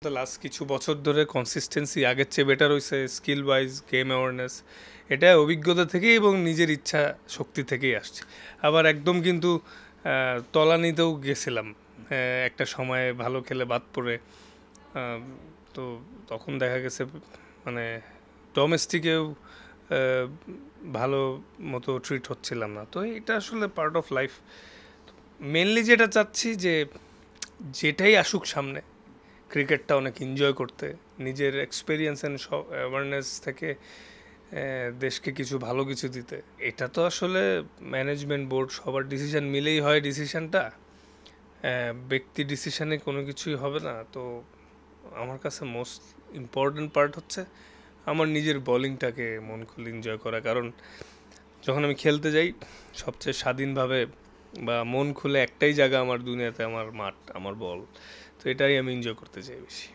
তো লাস্ট কিছু বছর ধরে কনসিস্টেন্সি আগের চেয়ে বেটার হয়েছে, স্কিল ওয়াইজ, গেম অ্যাওয়ারনেস, এটা অভিজ্ঞতা থেকেই এবং নিজের ইচ্ছা শক্তি থেকেই আসছে। আবার একদম কিন্তু তলানিতেও গেছিলাম একটা সময়ে, ভালো খেলে বাদ পড়ে। তো তখন দেখা গেছে মানে ডোমেস্টিকেও ভালো মতো ট্রিট হচ্ছিলাম না। তো এটা আসলে পার্ট অফ লাইফ। মেনলি যেটা চাচ্ছি যে যেটাই আসুক সামনে, ক্রিকেটটা অনেক এনজয় করতে, নিজের এক্সপিরিয়েন্স অ্যান্ড অ্যাওয়ারনেস থেকে দেশকে কিছু ভালো কিছু দিতে। এটা তো আসলে ম্যানেজমেন্ট বোর্ড সবার ডিসিশন মিলেই হয় ডিসিশনটা, ব্যক্তি ডিসিশনে কোনো কিছুই হবে না। তো আমার কাছে মোস্ট ইম্পর্টেন্ট পার্ট হচ্ছে আমার নিজের বোলিংটাকে মন খুলে এনজয় করা। কারণ যখন আমি খেলতে যাই সবচেয়ে স্বাধীনভাবে বা মন খুলে একটাই জায়গা আমার দুনিয়াতে, আমার মাঠ, আমার বল। তো এটাই আমি এনজয় করতে চাই বেশি।